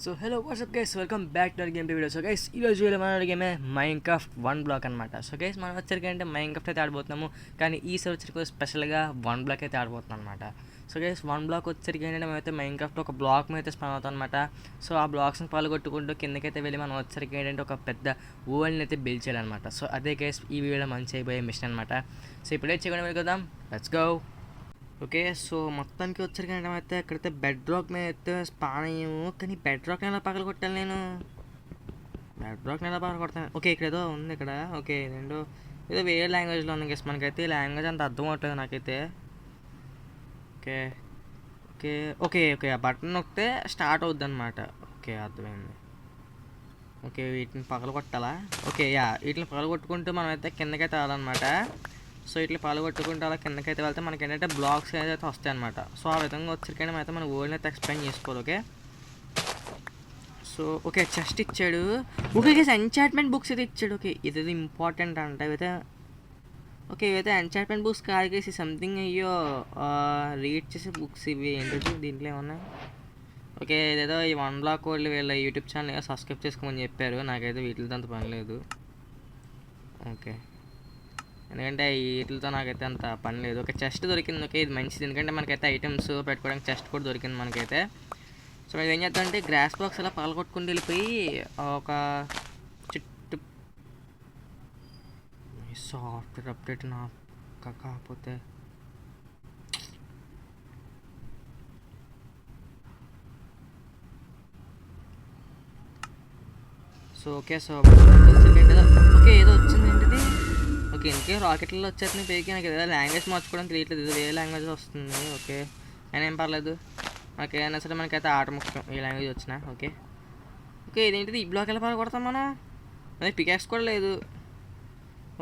So hello WhatsApp guys welcome back to game video. So guys ఈరోజు video మన గేమే Minecraft one black అనమాట. So guys మనం వచ్చరికి అంటే మైన్క్రాఫ్ట్ అయితే ఆడిపోతున్నాము, కానీ ఈ వచ్చరికి స్పెషల్గా వన్ బ్లాక్ అయితే ఆడిపోతున్నాం అనమాట. సో గైస్ వన్ బ్లాక్ వచ్చరికి ఏంటంటే మేమైతే మైన్క్రాఫ్ట్ ఒక బ్లాక్ మీద అయితే స్పాన్ అవుతాం అనమాట. సో ఆ బ్లాక్స్ని పాల్గొట్టుకుంటూ కిందకైతే వెళ్ళి మనం వచ్చరికి ఏంటంటే ఒక పెద్ద వరల్డ్ని అయితే బిల్డ్ చేయాలన్నమాట. సో అదే గైస్ ఈ వీడియోలో మంచి అయిపోయే మిషన్ అనమాట. సో ఇప్పుడే చేయకుండా వెళ్ళిపోదాం, లెట్స్ గో. ఓకే, సో మొత్తానికి వచ్చరికి అయితే అక్కడైతే బెడ్ రాక్ మీద అయితే స్పాన్ అయ్యాము, కానీ బెడ్ రాక్ ఎలా పగల కొట్టాలి నేను? బెడ్ రాక్ ఎలా పగల కొడతాను? ఓకే, ఇక్కడ ఏదో ఉంది ఇక్కడ. ఓకే, రెండు ఏదో వేరే లాంగ్వేజ్లో ఉంది గెస్. మనకైతే ఈ లాంగ్వేజ్ అంత అర్థం అవట్లేదు నాకైతే. ఓకే ఓకే ఓకే ఓకే ఆ బటన్ నొక్కితే స్టార్ట్ అవుద్ది అనమాట. ఓకే, అర్థమైంది. ఓకే, వీటిని పగల కొట్టాలా? ఓకే యా, వీటిని పగల కొట్టుకుంటూ మనం అయితే కిందకైతే రావాలన్నమాట. సో ఇట్లా పాల్గొట్టుకుంటే అలా కిందకైతే వెళ్తే మనకి ఏంటంటే బ్లాక్స్ ఏదైతే వస్తాయి అనమాట. సో ఆ విధంగా వచ్చరికైనా అయితే మన వరల్డ్ని అయితే ఎక్స్ప్లెయిన్ చేసుకోవాలి. ఓకే, సో ఓకే చెస్ట్ ఇచ్చాడు. ఓకే గైస్ ఎంచాట్మెంట్ బుక్స్ అయితే ఇచ్చాడు. ఓకే ఇది ఇంపార్టెంట్ అంట ఇవైతే. ఓకే ఇవైతే ఎంచాట్మెంట్ బుక్స్ కాదు గైస్, సంథింగ్ అయ్యో రీడ్ చేసే బుక్స్ ఇవి. ఏంటో దీంట్లో ఏమన్నా. ఓకే ఇదేదో ఈ వన్ బ్లాక్ వాళ్ళు వీళ్ళ యూట్యూబ్ ఛానల్ సబ్స్క్రైబ్ చేసుకోమని చెప్పారు. నాకైతే వీటితో అంత పని లేదు. ఓకే, ఎందుకంటే వీటితో నాకైతే అంత పని లేదు. ఒక చెస్ట్ దొరికింది. ఓకే ఇది మంచిది, ఎందుకంటే మనకైతే ఐటమ్స్ పెట్టుకోవడానికి చెస్ట్ కూడా దొరికింది మనకైతే. సో మేము ఏం చేద్దామంటే గ్రాస్ బాక్స్ అలా పగలగొట్టుకుని వెళ్ళిపోయి ఒక చుట్టూ సాఫ్ట్వేర్ అప్డేట్ నా కాకపోతే సో ఓకే. సో ఓకే ఏదో వచ్చింది ఏంటిది? ఓకే ఇంకే రాకెట్లో వచ్చేస్తున్నాయి పైకి. నాకు ఏదో లాంగ్వేజ్ మార్చుకోవడానికి తెలియట్లేదు, ఏదో వేరే లాంగ్వేజ్ వస్తుంది. ఓకే అయినా ఏం పర్లేదు, మనకి ఏదైనా సరే మనకైతే ఆట ముఖ్యం ఏ లాంగ్వేజ్ వచ్చినా. ఓకే ఓకే ఇదేంటిది? ఈ బ్లాక్ ఎలా పాలు కొడతాం మనం? అదే పికాక్స్ కూడా లేదు.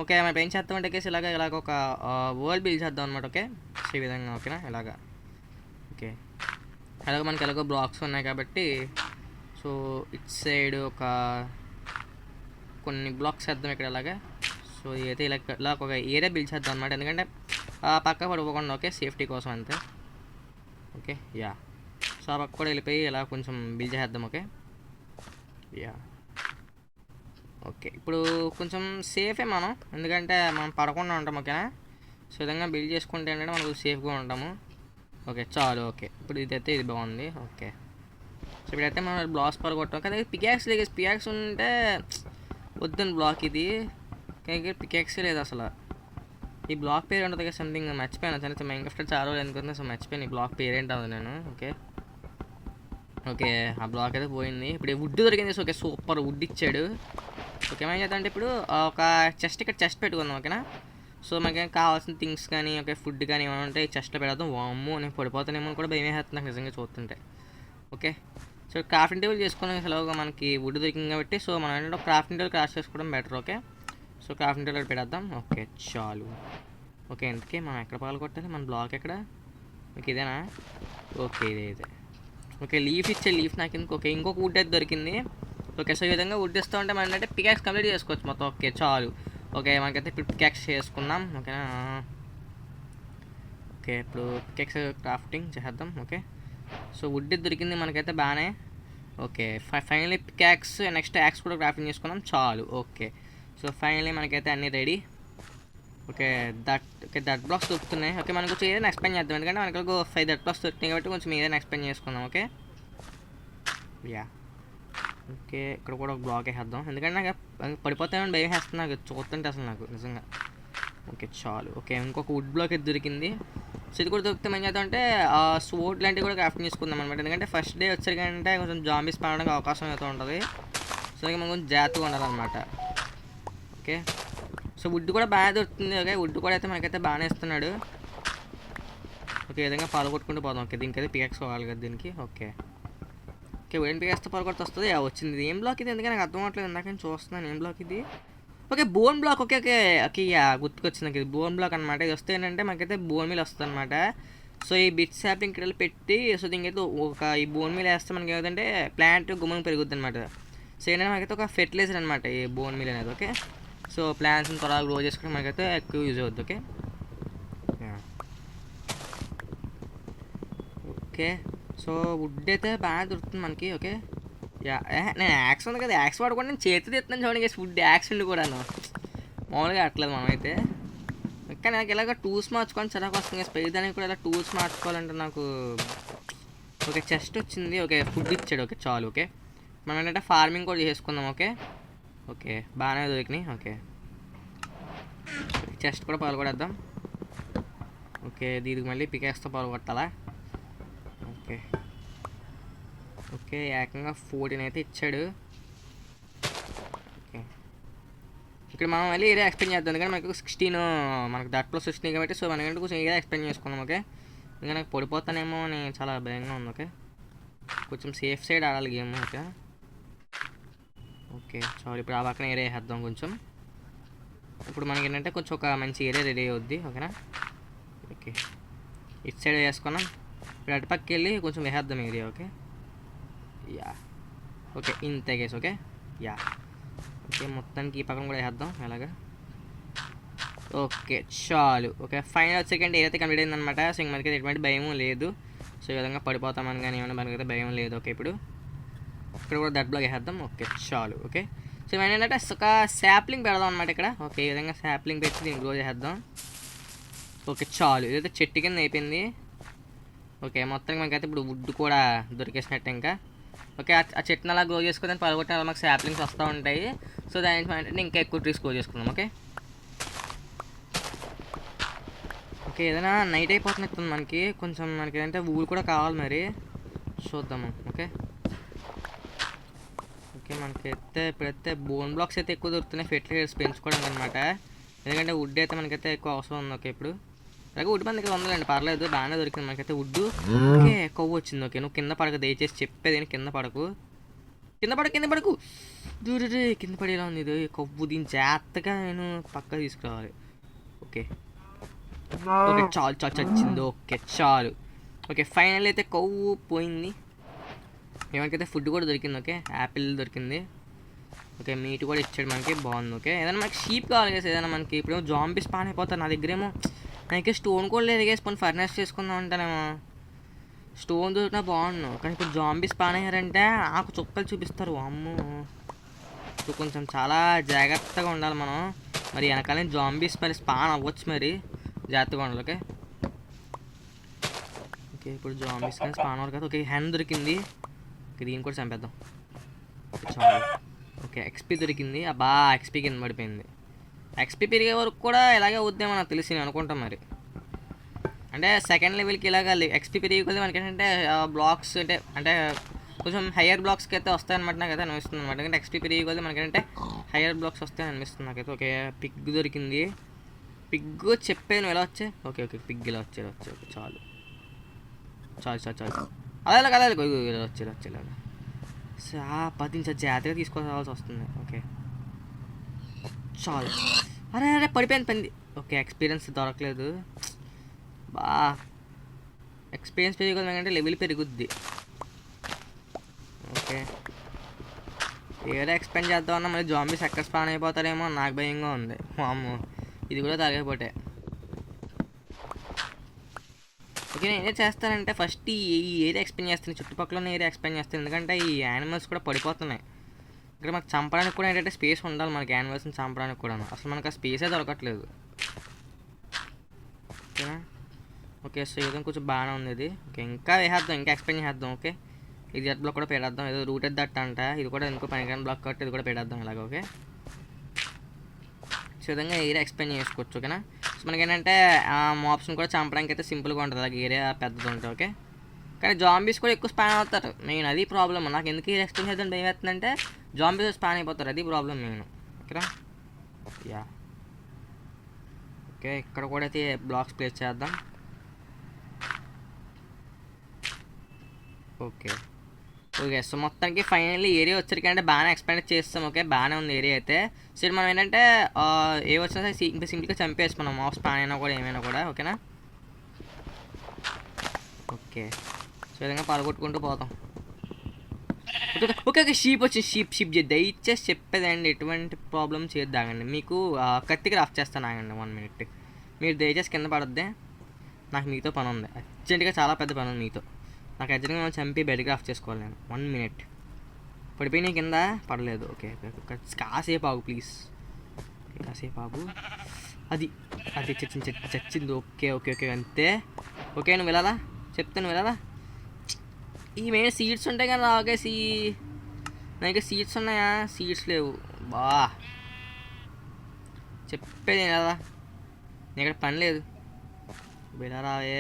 ఓకే మనం ఏం చేద్దామంటే కేసు ఇలాగ ఒక వరల్డ్ బిల్డ్ చేద్దాం అనమాట. ఓకే సో ఈ విధంగా ఓకేనా ఇలాగా. ఓకే అలాగ మనకి ఎలాగో బ్లాక్స్ ఉన్నాయి కాబట్టి సో ఇట్ సైడ్ ఒక కొన్ని బ్లాక్స్ వేద్దాం ఇక్కడ ఇలాగా. సో ఇదైతే ఇలా ఒక ఏరియా బిల్డ్ చేద్దాం అనమాట, ఎందుకంటే పక్క పడిపోకుండా. ఓకే సేఫ్టీ కోసం అంతే. ఓకే యా, సో ఆ పక్క కూడా వెళ్ళిపోయి ఇలా కొంచెం బిల్డ్ చేద్దాం. ఓకే యా ఓకే ఇప్పుడు కొంచెం సేఫే మనం, ఎందుకంటే మనం పడకుండా ఉంటాం. ఓకేనా సో విధంగా బిల్డ్ చేసుకుంటే ఏంటంటే మనకు సేఫ్గా ఉంటాము. ఓకే చాలు. ఓకే ఇప్పుడు ఇదైతే ఇది బాగుంది. ఓకే సో ఇప్పుడైతే మనం బ్లాక్స్ పడగొట్టాం కదా. పికాక్స్ ఉంటే వద్దని బ్లాక్ ఇది, కానీ పికాక్సే లేదు అసలు. ఈ బ్లాక్ పేరు ఉంటుంది కదా సంథింగ్, మర్చిపోయాను. సరే మైన్క్రాఫ్ట్ చాలా రోజులు అనుకుంటున్నా, సో మర్చిపోయాను ఈ బ్లాక్ పేరు ఏంటది నేను. ఓకే ఓకే ఆ బ్లాక్ అయితే పోయింది. ఇప్పుడు వుడ్ దొరికింది. ఓకే సూపర్ వుడ్ ఇచ్చాడు. ఓకే ఏమైనా చేద్దాం అంటే ఇప్పుడు ఒక ఇక్కడ చెస్ట్ పెట్టుకుందాం. ఓకేనా సో మనకి కావాల్సిన థింగ్స్ కానీ ఓకే ఫుడ్ కానీ ఏమైనా ఉంటే చెస్ట్లో పెడదాం. వామ్మో నేను పడిపోతానేమో కూడా భయం వేస్తుంది నాకు నిజంగా చూస్తుంటే. ఓకే సో క్రాఫ్టింగ్ టేబుల్ చేసుకున్నాం సెలవుగా, మనకి వుడ్ దొరికింది కాబట్టి. సో మనం ఏంటంటే క్రాఫ్టింగ్ టేబుల్ క్రాఫ్ట్ చేసుకోవడం better. Okay so crafting table పెడదాం. ఓకే చాలు. ఓకే ఎందుకే మనం ఎక్కడ పాల్గొట్టాలి? మన బ్లాక్ ఎక్కడ? ఓకే ఇదేనా? ఓకే ఇదే. ఓకే లీఫ్ ఇచ్చే లీఫ్ నాకు ఎందుకు. ఓకే ఇంకొక వుడ్ అయితే దొరికింది. ఓకే సో ఈ విధంగా వుడ్ ఇస్తూ ఉంటే మనం అంటే పికాక్స్ కంప్లీట్ చేసుకోవచ్చు మొత్తం. ఓకే చాలు. ఓకే మనకైతే ఇప్పుడు పికాక్స్ చేసుకుందాం. ఓకేనా ఓకే ఇప్పుడు పికాక్స్ క్రాఫ్టింగ్ చేద్దాం. ఓకే సో వుడ్ దొరికింది మనకైతే బాగానే. Okay finally pickaxe next axe కూడా క్రాఫ్టింగ్ చేసుకున్నాం చాలు. ఓకే సో ఫైనలీ మనకైతే అన్నీ రెడీ. ఓకే దట్ బ్లాక్స్ దొరుకుతున్నాయి. ఓకే మనకు కొంచెం ఏదైనా ఎక్స్ప్లెయిన్ చేద్దాం, ఎందుకంటే మనకు 5 దట్ బ్లాక్స్ దొరుకుతున్నాయి కాబట్టి కొంచెం ఏదైనా ఎక్స్ప్లెయిన్ చేసుకుందాం. ఓకే యా ఓకే ఇక్కడ కూడా ఒక బ్లాక్ వేసేద్దాం, ఎందుకంటే నాకు పడిపోతామని భయం వేస్తుంది నాకు చూస్తుంటే అసలు నాకు నిజంగా. ఓకే చాలు. ఓకే ఇంకొక వుడ్ బ్లాక్ అయితే దొరికింది. సో ఇది కూడా దొరికితే ఏం చేద్దాం అంటే స్వోర్డ్ లాంటివి కూడా క్రాఫ్టింగ్ చేసుకుందాం అనమాట, ఎందుకంటే ఫస్ట్ డే వచ్చరికంటే కొంచెం జాంబీస్ పడడానికి అవకాశం అయితే ఉంటుంది. సో మనం కొంచెం జాగ్రత్తగా ఉండాలన్నమాట. ఓకే సో వుడ్ కూడా బాగా దొరుకుతుంది. ఓకే వుడ్ కూడా అయితే మనకైతే బాగానే ఇస్తున్నాడు. ఓకే ఈ విధంగా పాల్గొట్టుకుంటూ పోదాం. ఓకే దీనికైతే పికాక్స్ కావాలి కదా దీనికి. ఓకే ఓకే ఉడెన్ పికాక్స్తో పాల్గొట్టు వస్తుంది. వచ్చింది. ఏం బ్లాక్ ఇది? ఎందుకంటే నాకు అర్థం అవ్వట్లేదు, ఇందాక నేను చూస్తున్నాను ఏం బ్లాక్ ఇది. Okay bone block. Okay okay okay గుర్తుకొచ్చింది నాకు, ఇది బోన్ బ్లాక్ అనమాట. ఇది వస్తే ఏంటంటే మనకైతే బోన్ మీల్ వస్తుంది అనమాట. సో ఈ బిట్ శాప్లింగ్ ఇక్కడ పెట్టి సో దీనికైతే ఒక ఈ బోన్ మీల్ వేస్తే మనకి ఏదంటే ప్లాంట్ గుమ్మం పెరుగుద్ది అనమాట. సో ఏంటంటే మనకైతే ఒక ఫెర్టిలైజర్ అనమాట ఈ బోన్ మీల్ అనేది. ఓకే సో ప్లాంట్స్ని త్వరగా గ్రో చేసుకుంటే మనకైతే ఎక్కువ యూజ్ అవుద్ది. ఓకే ఓకే సో వుడ్ అయితే బాగా దొరుకుతుంది మనకి. ఓకే యా నేను యాక్స్ ఉంది కదా, యాక్స్ వాడుకుంటే నేను చేతి తెస్తున్నాను చూడండి ఫుడ్ యాక్స్ ఉండి కూడాను మామూలుగా అట్లేదు మనమైతే. కానీ నాకు ఇలాగ టూల్స్ మార్చుకొని చిరాకు వస్తుంది. స్పైర్ దానికి కూడా ఇలా టూల్స్ మార్చుకోవాలంటే నాకు ఓకే చెస్ట్ వచ్చింది. ఓకే ఫుడ్ ఇచ్చాడు. ఓకే చాలు. ఓకే మనం ఏంటంటే ఫార్మింగ్ కూడా చేసుకుందాం. ఓకే ఓకే బాగానే దొరికినాయి. ఓకే చెస్ట్ కూడా పాల్గొడేద్దాం. ఓకే దీనికి మళ్ళీ పికాక్స్తో పాల్గొట్టాలా? ఓకే ఓకే ఏకంగా 14 అయితే ఇచ్చాడు. ఓకే ఇక్కడ మనం మళ్ళీ ఏరియా ఎక్స్ప్లెయిన్ చేద్దాం. ఎందుకంటే మనకు 16 మనకు దట్ ప్లస్ 16 కాబట్టి సో మనకంటే కొంచెం ఏరియా ఎక్స్ప్లెయిన్ చేసుకుందాం. ఓకే ఇంకా నాకు పడిపోతానేమో అని చాలా భయంగా ఉంది. ఓకే కొంచెం సేఫ్ సైడ్ ఆడాలి గేమ్. ఓకే ఓకే చాలు. ఇప్పుడు ఆ పక్కన ఏరియా వేద్దాం కొంచెం. ఇప్పుడు మనకి ఏంటంటే కొంచెం ఒక మంచి ఏరియా రెడీ అవుద్ది. ఓకేనా? ఓకే ఇటు సైడ్ వేసుకున్నాం. ఇప్పుడు అటుపక్కకి వెళ్ళి కొంచెం వేసేద్దాం ఏరియా. ఓకే యా ఓకే ఇంతే గేస్. ఓకే యా ఓకే మొత్తానికి ఈ పక్కన కూడా వేసేద్దాం అలాగా. ఓకే చాలు. ఓకే ఫైనల్ సెకండ్ ఏదైతే కంప్లీట్ అయిందనమాట. సో ఇంక మనకి ఎటువంటి భయం లేదు. సో ఈ విధంగా పడిపోతామని కానీ ఏమైనా మనకైతే భయం లేదు. ఓకే ఇప్పుడు ఇక్కడ కూడా దట్ బ్లాక్ వేసేద్దాం. ఓకే చాలు. ఓకే సో ఇవన్నీ ఏంటంటే ఒక శాప్లింగ్ పెడదాం అనమాట ఇక్కడ. ఓకే ఈ విధంగా శాప్లింగ్ పెట్టి దీన్ని గ్రో చేసేద్దాం. ఓకే చాలు. ఇదైతే చెట్టు కింద అయిపోయింది. ఓకే మొత్తానికి మనకైతే ఇప్పుడు వుడ్ కూడా దొరికేసినట్టు ఇంకా. ఓకే ఆ చెట్టుని అలా గ్రో చేసుకుని పలగొట్టిన మాకు శాప్లింగ్స్ వస్తూ ఉంటాయి. సో దాని ఏంటంటే ఇంకా ఎక్కువ ట్రీస్ గ్రో చేసుకుందాం. ఓకే ఓకే ఏదైనా నైట్ అయిపోతున్నట్టుంది మనకి. కొంచెం మనకి ఏంటంటే ఊరు కూడా కావాలి మరి చూద్దాము. ఓకే ఓకే మనకైతే ఇప్పుడైతే బోన్ బ్లాక్స్ అయితే ఎక్కువ దొరుకుతున్నాయి ఫెర్టిలైజర్స్ పెంచుకోవడానికి అనమాట. ఎందుకంటే వుడ్ అయితే మనకైతే ఎక్కువ అవసరం ఉంది. ఓకే ఇప్పుడు అలాగే వుడ్ మన దగ్గర ఉందండి పర్లేదు బాగానే దొరికింది మనకైతే వుడ్. ఓకే కొవ్వు వచ్చింది. ఓకే నువ్వు కింద పడకు దయచేసి చెప్పేది కింద పడకు కింద పడకు దూరే కింద పడేలా ఉంది ఇది కొవ్వు. దీని జాగ్రత్తగా నేను పక్క తీసుకురావాలి. ఓకే ఓకే చాలు చాలు చచ్చింది. ఓకే చాలు. ఓకే ఫైనల్ అయితే కొవ్వు పోయింది. ఏమనికైతే ఫుడ్ కూడా దొరికింది. ఓకే యాపిల్ దొరికింది. ఓకే మీట్ కూడా ఇచ్చాడు మనకి బాగుంది. ఓకే ఏదైనా మనకి షీప్ కావాలి కదా ఏదైనా మనకి. ఇప్పుడు జాంబీస్ పాన్ అయిపోతారు నా దగ్గరేమో. నాకు స్టోన్ కూడా లేదు వేసుకొని ఫర్నెస్ చేసుకుందాం అంటానేమో. స్టోన్ దొరికినా బాగుండు కానీ ఇప్పుడు జాంబీస్ పాన్ అయ్యారంటే నాకు చుక్కలు చూపిస్తారు. అమ్మో ఇప్పుడు కొంచెం చాలా జాగ్రత్తగా ఉండాలి మనం. మరి వెనకాల జాంబీస్ మరి స్పాన్ అవ్వచ్చు మరి జాగ్రత్తగా ఉండాలి. ఓకే ఓకే ఇప్పుడు జాంబీస్ కానీ స్పాన్ అవ్వాలి కదా. ఓకే హ్యాండ్ దొరికింది. ఓకే దీన్ని కూడా చంపేద్దాం. చాలు. ఓకే ఎక్స్పీ దొరికింది. అబ్బా ఎక్స్పీ కింద పడిపోయింది. ఎక్స్పీ పెరిగే వరకు కూడా ఇలాగే వద్దేమో నాకు తెలిసి నేను అనుకుంటాం మరి. అంటే సెకండ్ లెవెల్కి ఇలాగ ఎక్స్పీ పెరిగి కొద్ది మనకి ఏంటంటే బ్లాక్స్ అంటే కొంచెం హయ్యర్ బ్లాక్స్కి అయితే వస్తాయన్నమాట. నాకైతే అనిపిస్తుంది అనమాట. ఎందుకంటే ఎక్స్పీ పెరిగి కొద్ది మనకి ఏంటంటే హయ్యర్ బ్లాక్స్ వస్తాయని అనిపిస్తుంది నాకైతే. ఓకే పిగ్ దొరికింది. పిగ్ చెప్పాను ఎలా వచ్చాయి. ఓకే ఓకే పిగ్ ఇలా వచ్చాయి. ఓకే చాలు చాలు చాలు చాలు అలా అలా ఇలా వచ్చేలాగా 10 నిమిషాలు జాగ్రత్తగా తీసుకోవాల్సి వస్తుంది. ఓకే చాలు. అరే అరే పడిపోయింది పంది. ఓకే ఎక్స్పీరియన్స్ దొరకలేదు. బా ఎక్స్పీరియన్స్ పెరిగి అంటే లెవెల్ పెరుగుద్ది. ఓకే ఏదో ఎక్స్పెండ్ చేద్దామన్నా మళ్ళీ జాంబీస్ ఎక్కడ స్పాన్ అయిపోతారేమో నాకు భయంగా ఉంది. అమ్మో ఇది కూడా తాగకపోతే. ఓకే నేను ఏం చేస్తానంటే ఫస్ట్ ఈ ఏరియా ఎక్స్పెండ్ చేస్తాను. చుట్టుపక్కల ఉన్న ఏరియా ఎక్స్పెండ్ చేస్తాను. ఎందుకంటే ఈ యానిమల్స్ కూడా పడిపోతున్నాయి. ఇక్కడ మాకు చంపడానికి కూడా ఏంటంటే స్పేస్ ఉండాలి మనకి. యానిమల్స్ని చంపడానికి కూడా అసలు మనకు ఆ స్పేసే దొరకట్లేదు. ఓకేనా? ఓకే సో ఈ విధంగా కొంచెం బాగానే ఉంది ఇది. ఓకే ఇంకా వేసేద్దాం ఇంకా ఎక్స్పెండ్ చేద్దాం. ఓకే ఇది జెట్ బ్లాక్ కూడా పెట్టేద్దాం. ఏదో రూటెడ్ దట్ అంట. ఇది కూడా ఇంకో పనికిరాని బ్లాక్ కాబట్టి ఇది కూడా పెట్టేద్దాం ఇలాగ. ఓకే సో విధంగా ఏరియా ఎక్స్పెండ్ చేసుకోవచ్చు. ఓకేనా? సో మనకి ఏంటంటే మాప్స్ని కూడా చంపడానికి అయితే సింపుల్గా ఉంటుంది అలాగే ఏరియా పెద్దది ఉంటుంది. ఓకే కానీ జాంబీస్ కూడా ఎక్కువ స్పాన్ అవుతారు. మెయిన్ అది ప్రాబ్లమ్. నాకు ఎందుకు ఏరియా ఎక్స్పెండ్ చేద్దాం భయం వేస్తుందంటే జాంబీస్ స్పాన్ అయిపోతారు. అది ప్రాబ్లం మెయిన్. ఓకేనా? యా ఓకే ఇక్కడ కూడా అయితే బ్లాక్స్ ప్లేస్ చేద్దాం. ఓకే ఓకే సో మొత్తానికి ఫైనల్లీ ఏరియా వచ్చరికంటే బాగానే ఎక్స్పెండ్ చేస్తాం. ఓకే బాగానే ఉంది ఏరియా అయితే. సో మనం ఏంటంటే ఏ వచ్చినా సరే ఇంకా సింపుల్గా చంపేసి మనం మాప్స్ స్పాన్ అయినా కూడా ఏమైనా కూడా. ఓకేనా? ఓకే సో విధంగా పాల్గొట్టుకుంటూ పోతాం. ఓకే ఓకే ఓకే షీప్ వచ్చింది. షీప్ దయచేసి చెప్పేదండి ఎటువంటి ప్రాబ్లం చేయొద్దు. ఆగండి మీకు కత్తికి రఫ్ చేస్తాను. ఆగండి 1 మినిట్. మీరు దయచేసి కింద పడొద్దే. నాకు మీతో పని ఉంది అర్జెంటుగా చాలా పెద్ద పని ఉంది మీతో. నాకు అర్జెంటుగా మనం చంపి బెడ్కి రఫ్ చేసుకోవాలి నేను. 1 మినిట్ పడిపోయినాయి కింద పడలేదు. ఓకే ఓకే కాసేపు ఆగు ప్లీజ్. ఓకే కాసేపు ఆగు. అది అది చచ్చింది. ఓకే ఓకే ఓకే అంతే. ఓకే నువ్వు వెళ్ళాలా చెప్తాను వెళ్ళాలా. ఈ మెయిన్ సీట్స్ ఉంటాయి కదా ఆగేసి. నా దగ్గర సీట్స్ ఉన్నాయా? సీట్స్ లేవు. బా చెప్పేది కదా నేను ఇక్కడ పని లేదు. వెళ్ళరావే.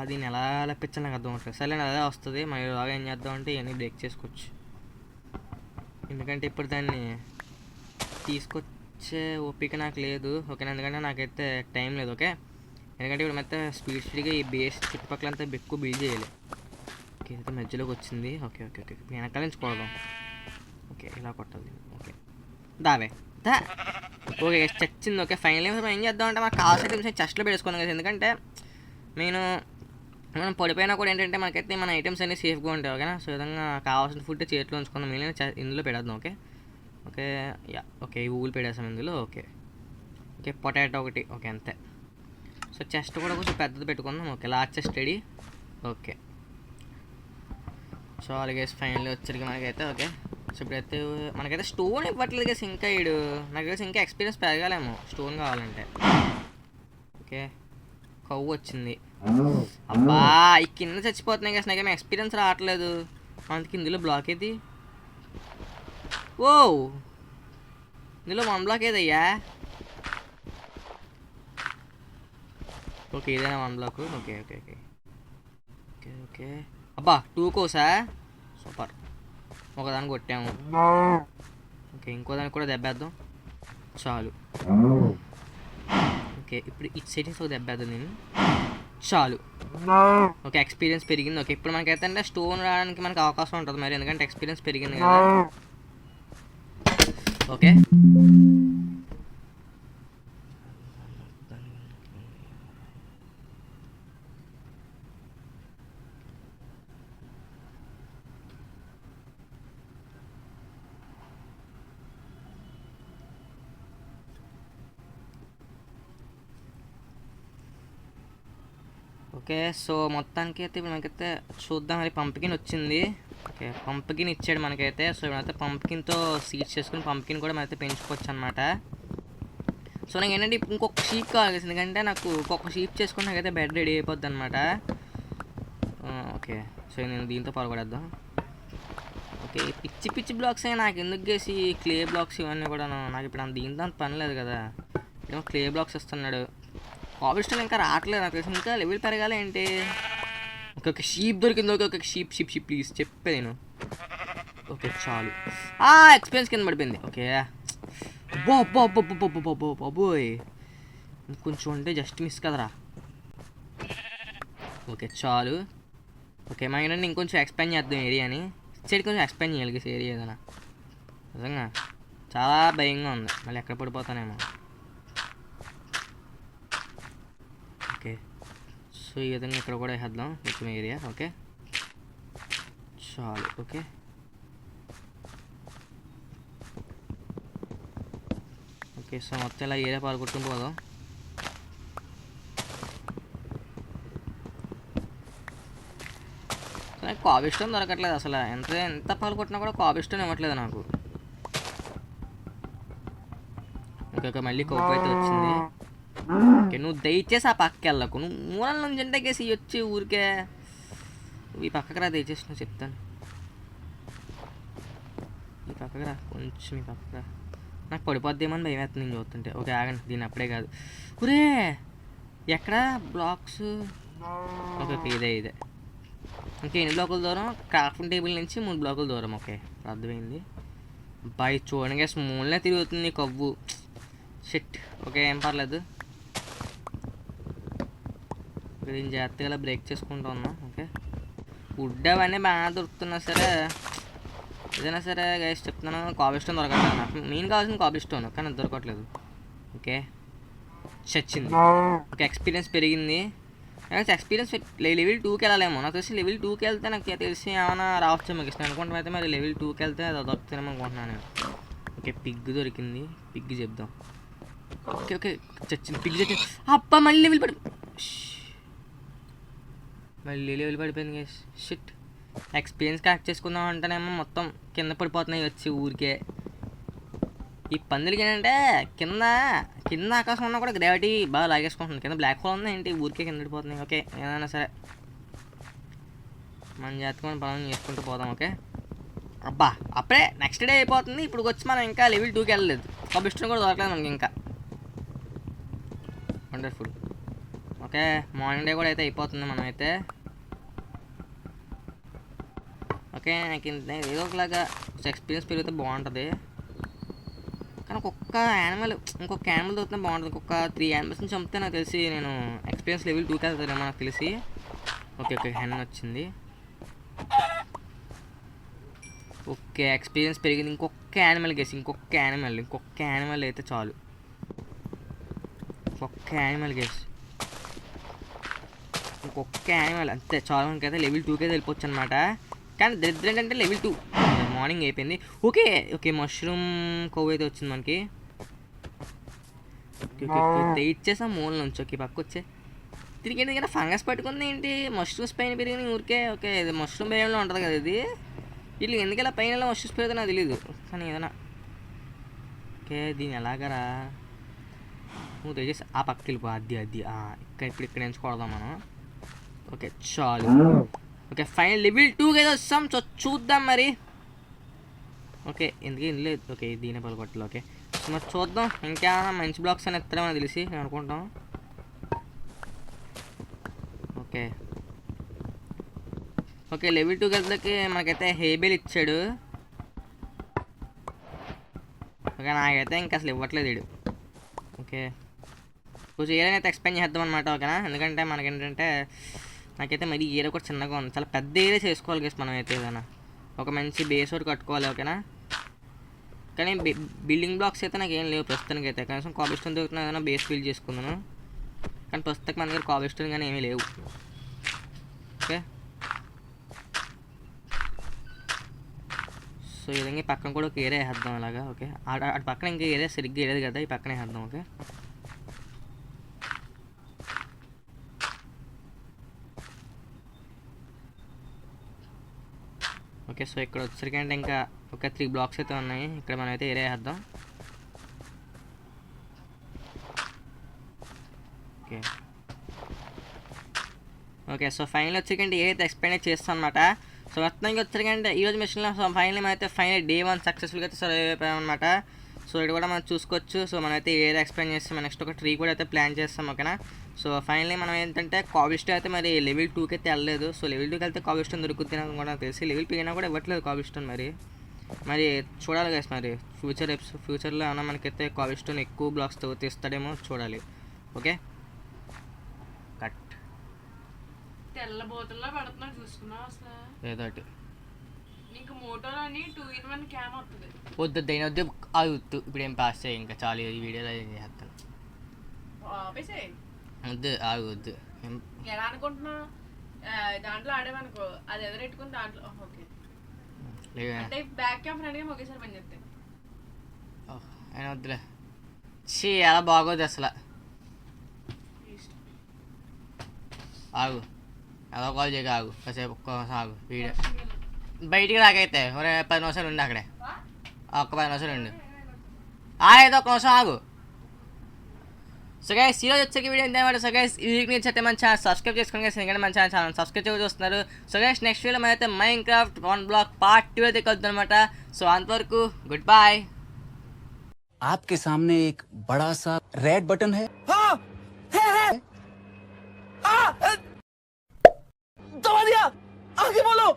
దీన్ని ఎలా లెప్పించాలి నాకు అర్థం అవుతుంది. సరే అదే వస్తుంది. మరి బాగా ఏం చేద్దాం అంటే ఇవన్నీ బ్రేక్ చేసుకోవచ్చు. ఎందుకంటే ఇప్పుడు దాన్ని తీసుకొచ్చే ఓపిక నాకు లేదు. ఓకేనా, ఎందుకంటే నాకైతే టైం లేదు. ఓకే, ఎందుకంటే ఇప్పుడు మొత్తం స్పీడ్గా ఈ బేస్ చుట్టుపక్కలంతా ఎక్కువ బిల్డ్ చేయాలి. ఓకే అయితే మధ్యలోకి వచ్చింది. ఓకే ఓకే ఓకే వెనకాల నుంచి కొడదాం. ఓకే ఇలా కొట్టాలి. ఓకే దావే దా. ఓకే చచ్చింది. ఓకే ఫైనల్ మనం ఏం చేద్దాం అంటే మనకు కావాల్సిన ఐటమ్స్ చెస్ట్లో పెట్టుకున్నాం కదా. ఎందుకంటే మనం పడిపోయినా కూడా ఏంటంటే మనకైతే మన ఐటమ్స్ అన్నీ సేఫ్గా ఉంటాయి. ఓకేనా, సో విధంగా కావాల్సిన ఫుడ్ చేతిలో ఉంచుకుందాం. మిగిలిన ఇందులో పెడదాం. ఓకే ఓకే యా ఓకే ఈ ఊళ్ళు పెడేసాం ఇందులో. ఓకే ఓకే పొటాటో ఒకటి. ఓకే అంతే. సో చెస్ట్ కూడా కొంచెం పెద్దది పెట్టుకుందాం. Okay large chest ready. Okay so అలాగే ఫైనల్ వచ్చరికి మనకైతే. ఓకే సో ఇప్పుడైతే మనకైతే స్టోన్ ఇవ్వట్లేదు కదా ఇంకా. నాకు తెలిసి ఇంకా ఎక్స్పీరియన్స్ పెరగాలేమో స్టోన్ కావాలంటే. ఓకే కవ్వు వచ్చింది. అబ్బా ఈ కింద చచ్చిపోతున్నాయి కదా. నాకేమో ఎక్స్పీరియన్స్ రావట్లేదు. అందుకే ఇందులో బ్లాక్ ఏది? ఓ ఇందులో 1 బ్లాక్ ఏదయ్యా? ఓకే ఇదేనా 1 block. Okay okay okay okay okay అబ్బా 2 కోసా సూపర్. ఒకదాన్ని కొట్టాము. ఓకే ఇంకో దానికి కూడా దెబ్బేద్దాం చాలు. ఓకే ఇప్పుడు ఇటు సైడ్ ఒక దెబ్బేద్దాం నేను చాలు. ఓకే ఎక్స్పీరియన్స్ పెరిగింది. ఓకే ఇప్పుడు మనకైతే అంటే స్టోన్ రావడానికి మనకు అవకాశం ఉంటుంది మరి, ఎందుకంటే ఎక్స్పీరియన్స్ పెరిగింది కదా. ఓకే ఓకే సో మొత్తానికి అయితే ఇప్పుడు మనకైతే చూద్దాం. మరి పంప్కిన్ వచ్చింది. ఓకే పంప్కిన్ ఇచ్చాడు మనకైతే. సో ఇప్పుడైతే పంప్కిన్తో సీడ్స్ చేసుకుని పంప్కిన్ కూడా మనైతే పెంచుకోవచ్చు అనమాట. సో నాకు ఏంటంటే ఇంకొక షీప్ కావాలి, ఎందుకంటే నాకు ఇంకొక షీప్ చేసుకుని నాకైతే బెడ్ రెడీ అయిపోద్ది అనమాట. ఓకే సో నేను దీంతో పాల్గొడేద్దాం. ఓకే పిచ్చి పిచ్చి బ్లాక్స్ అయినా నాకు ఎందుకు చేసి క్లే బ్లాక్స్ ఇవన్నీ కూడా నాకు ఇప్పుడు దీంతో అంత పని లేదు కదా. ఇప్పుడేమో క్లే బ్లాక్స్ ఇస్తున్నాడు. కాబిస్టోన్ ఇంకా రావట్లేదు నాకు తెలిసి. ఇంకా లెవెల్ పెరగాలి ఏంటి. ఒక షీప్ దొరికింది. ఒక షీప్ షీప్ షీప్ ప్లీజ్ చెప్పే నేను. ఓకే చాలు. ఎక్స్పీరియన్స్ కింద పడిపోయింది. ఓకే బాబోయ్ కొంచెం అంటే జస్ట్ మిస్ కదరా. ఓకే చాలు. ఓకే మా ఏంటంటే ఇంకొంచెం ఎక్స్పాండ్ చేద్దాం ఏరియాని. సైడ్ కొంచెం ఎక్స్పాండ్ చేయాలి ఏరియా ఏదైనా. నిజంగా చాలా భయంగా ఉంది, మళ్ళీ ఎక్కడ పడిపోతానేమో. ఓకే సో ఈ విధంగా ఇక్కడ కూడా వేద్దాం మొత్తం ఏరియా. ఓకే చాలు. ఓకే ఓకే సో మొత్తం ఇలా ఏరియా పాల్గొట్టుకుని పోదాం. నాకు కాబిస్టోన్ దొరకట్లేదు అసలు. ఎంత పాల్గొట్టినా కూడా కాబిస్టోన్ ఇవ్వట్లేదు నాకు. ఓకే మళ్ళీ కోపం అయితే వచ్చింది. ఓకే నువ్వు దయచేసి ఆ పక్కకి వెళ్ళకు. నువ్వు మూలల నుంచి ఎంటకేసి వచ్చి ఊరికే ఈ పక్కకి రా దయచేసి. నువ్వు చెప్తాను ఈ పక్కకి రా, కొంచెం ఈ పక్కకి రా. నాకు పడిపోద్దేమని భయం వేస్తుంది నేను చూస్తుంటే. ఓకే ఆగండి, దీన్ని అప్పుడే కాదు. ఒరే ఎక్కడ బ్లాక్స్? ఓకే ఓకే ఇదే ఇంకా ఎన్ని బ్లాకుల దూరం? క్రాఫ్టింగ్ టేబుల్ నుంచి 3 బ్లాకుల దూరం. ఓకే అర్థమైంది. బాయ్ చూడండి మూలనే తిరుగుతుంది కవ్వు. షిట్. ఓకే ఏం పర్లేదు, దీన్ని జాగ్రత్తగా బ్రేక్ చేసుకుంటూ ఉన్నాం. ఓకే వుడ్ అవన్నీ బాగా దొరుకుతున్నా సరే ఏదైనా సరే గైస్ చెప్తున్నాను, కాబిస్టోన్ దొరకట్లేదు నాకు. మెయిన్ కావాల్సిన కాబిస్టోన్ కానీ అది దొరకట్లేదు. ఓకే చచ్చింది. ఓకే ఎక్స్పీరియన్స్ పెరిగింది. ఎక్స్పీరియన్స్ లెవెల్ 2కి వెళ్ళాలేమో నాకు తెలిసి. లెవెల్ 2కి వెళ్తే నాకు తెలిసి ఏమైనా రావచ్చు మీకు ఇష్టం అనుకుంటాం. అయితే మరి లెవెల్ 2కి వెళ్తే అది దొరుకుతానేమో అనుకుంటున్నాను. ఓకే పిగ్ దొరికింది, పిగ్ చెప్దాం. ఓకే ఓకే చచ్చింది పిగ్ చచ్చింది. అబ్బా మళ్ళీ లెవెల్ పడిపోయింది గైస్. షిట్ ఎక్స్పీరియన్స్ కరెక్ట్ చేసుకుందాం అంటేనేమో మొత్తం కింద పడిపోతున్నాయి వచ్చి ఊరికే. ఈ పందులకి ఏంటంటే కింద కింద ఆకాశం ఉన్నా కూడా గ్రావిటీ బాగా లాగేసుకుంటుంది. కింద బ్లాక్ హోల్ ఉంది ఏంటి ఊరికే కింద పడిపోతున్నాయి. ఓకే ఏదైనా సరే మన జాతకం మనం పనులు చేసుకుంటూ పోదాం. ఓకే అబ్బా అప్పుడే నెక్స్ట్ డే అయిపోతుంది. ఇప్పుడు వచ్చి మనం ఇంకా లెవెల్ 2కి వెళ్ళలేదు. కబిస్టన్ కూడా దొరకలేదు మనకి ఇంకా. వండర్ఫుల్. ఓకే మార్నింగ్ డే కూడా అయితే అయిపోతుంది మనం అయితే. ఓకే నాకు ఏదో ఒకలాగా ఎక్స్పీరియన్స్ పెరిగితే బాగుంటుంది. కానీ ఒక్కొక్క యానిమల్ ఇంకొక యానిమల్ దొరికితే బాగుంటుంది. ఇంకొక 3 యానిమల్స్ని చంపితే నాకు తెలిసి నేను ఎక్స్పీరియన్స్ లెవెల్ 2కి వెళ్తానేమో నాకు తెలిసి. ఓకే ఓకే హెన్ వచ్చింది. ఓకే ఎక్స్పీరియన్స్ పెరిగింది. ఇంకొక యానిమల్ గేసి ఇంకొక యానిమల్ అయితే చాలు. ఇంకొక యానిమల్ గేసి ఇంకొక యానిమల్ అంతే చాలు. మనకైతే లెవెల్ 2కి అయితే వెళ్ళిపోవచ్చు అనమాట. కానీ దరిద్రం ఏంటంటే లెవెల్ 2 మార్నింగ్ అయిపోయింది. ఓకే ఓకే మష్రూమ్ కొవ్వు అయితే వచ్చింది మనకి. ఓకే ఓకే ఇచ్చేసాం మూల నుంచి. ఓకే పక్క వచ్చే తిరిగి ఎందుకంటే ఫంగస్ పట్టుకుంది ఏంటి మష్రూమ్స్ పైన పెరిగినాయి ఊరికే. ఓకే ఇది మష్రూమ్ బిర్యానీలో ఉంటుంది కదా ఇది. వీళ్ళు ఎందుకలా పైన మష్రూమ్స్ పెరిగితే నాకు తెలీదు. కానీ ఏదైనా ఓకే దీన్ని ఎలాగరా నువ్వు తెచ్చేసి ఆ పక్కకి వెళ్ళిపో. అది ఇక్కడ నుంచి కొడదాం మనం. ఓకే చాలు. ఓకే ఫైనల్ లెవెల్ 2కి అయితే వస్తాం. చూద్దాం మరి. ఓకే ఎందుకు ఏం లేదు. ఓకే దీనే పలుకొట్టలు. ఓకే మరి చూద్దాం ఇంకా మంచి బ్లాక్స్ అని ఎత్తాడో మనకు తెలిసి నేను అనుకుంటాం. ఓకే ఓకే లెవెల్ 2కి వెళ్తే మనకైతే హేబెల్ ఇచ్చాడు. ఓకే నాకైతే ఇంకా అసలు ఇవ్వట్లేదు వీడు. ఓకే కొంచెం ఏరియా అయితే ఎక్స్పెండ్ చేద్దాం అనమాట. ఓకేనా ఎందుకంటే మనకేంటంటే నాకైతే మరి ఏరియా కూడా చిన్నగా ఉంది. చాలా పెద్ద ఏరియా చేసుకోవాలి గేస్ మనం అయితే. ఏదైనా ఒక మంచి బేస్ ఒకటి కట్టుకోవాలి. ఓకేనా కానీ బిల్డింగ్ బ్లాక్స్ అయితే నాకు ఏం లేవు ప్రస్తుతానికి అయితే. కనీసం కాబిస్టోన్ దొరుకుతున్నా ఏదైనా బేస్ బిల్డ్ చేసుకున్నాను. కానీ ప్రస్తుతానికి మన దగ్గర కాబిస్టోన్ కానీ ఏమీ లేవు. ఓకే సో ఈ విధంగా పక్కన కూడా ఒక ఏరియా వేద్దాం అలాగా. ఓకే అటు పక్కన ఇంకా ఏరియా సరిగ్గా వేయలేదు కదా ఈ పక్కనే వేద్దాం. ఓకే ఓకే సో ఇక్కడ వచ్చేసరికి అంటే ఇంకా ఒక 3 బ్లాక్స్ అయితే ఉన్నాయి. ఇక్కడ మనం అయితే ఏరియా వేద్దాం. ఓకే ఓకే సో ఫైనల్ వచ్చేకంటే ఏదైతే ఎక్స్ప్లెయిన్ చేస్తాం అనమాట. సో మొత్తానికి వచ్చేసరికంటే ఈరోజు మిషన్లో సో ఫైనల్ అయితే డే 1 సక్సెస్ఫుల్గా అయితే సర్వైవ్ అయిపోయాం అనమాట. సో ఇది కూడా మనం చూసుకోవచ్చు. సో మనమైతే ఏరియా ఎక్స్ప్లెయిన్ చేస్తాం. నెక్స్ట్ ఒక ట్రీ కూడా అయితే ప్లాన్ చేస్తాం. ఓకేనా సో ఫైనల్లీ మనం ఏంటంటే కాబిస్టోన్ అయితే మరి లెవెల్ 2కి అయితే వెళ్ళలేదు. సో లెవెల్ 2కి వెళ్తే కాబిస్టోన్ దొరుకుతుంది నాకు కూడా తెలిసి. లెవెల్ 2 అయినా కూడా ఇవ్వట్లేదు కాబిస్టోన్. మరి చూడాలి గైస్. మరి ఫ్యూచర్లో ఏమన్నా మనకైతే కాబిస్టోన్ ఎక్కువ బ్లాక్స్ తీస్తాడేమో చూడాలి. ఓకే కట్ తెల్లబోతుల్లో పడుతున్నావు చూసుకున్నావు అసలు ఏదో ఒకటి. నీకు మోటోలోని 2-in-1 క్యామ్ వస్తుంది. వద్దు దేని వద్దు ఆగుతూ ఇప్పుడు ఏం పాస్ చేయి ఇంకా చాలు ఈ వీడియోలో చేస్తాను. వద్దు ఆగొద్దు. ఎలా అనుకుంటున్నా దాంట్లో ఆడేవనుకో అది ఎదురెట్టుకుని దాంట్లో ఓకే అంటే బ్యాక్ క్యామ్ ఫ్రంట్ క్యామ్ ఒకేసారి పని చెప్తే అయినా వద్దులే. చీ అలా బాగోదు అసలు. ఆగు అదో కాల్ చేయక ఆగు కాసేపు ఒక్కసారి ఆగు. వీడియో బయటికి రాకైతే 10 నిమిషాలు ఉండి అక్కడే ఒక్క 10 నిమిషాలు ఉండి ఏదో ఒక్క నిమిషం ఆగు. సో గైస్ ఈరోజు వచ్చేకి వీడియో ఏంటంటే సో గైస్ ఈ వీక్ నుంచి అయితే మన ఛానల్ సబ్స్క్రైబ్ చేసుకోండి గైస్. ఎందుకంటే మన ఛానల్ సబ్స్క్రైబ్ చేసి చూస్తున్నారు. సో గైస్ నెక్స్ట్ వీడియోలో మనమైతే మైన్క్రాఫ్ట్ 1 బ్లాక్ పార్ట్ 2 అయితే కలుద్దాం అనమాట. సో అంతవరకు గుడ్ బాయ్. आपके सामने एक बड़ा सा रेड बटन है. हाँ, है. दबा दिया. आगे बोलो.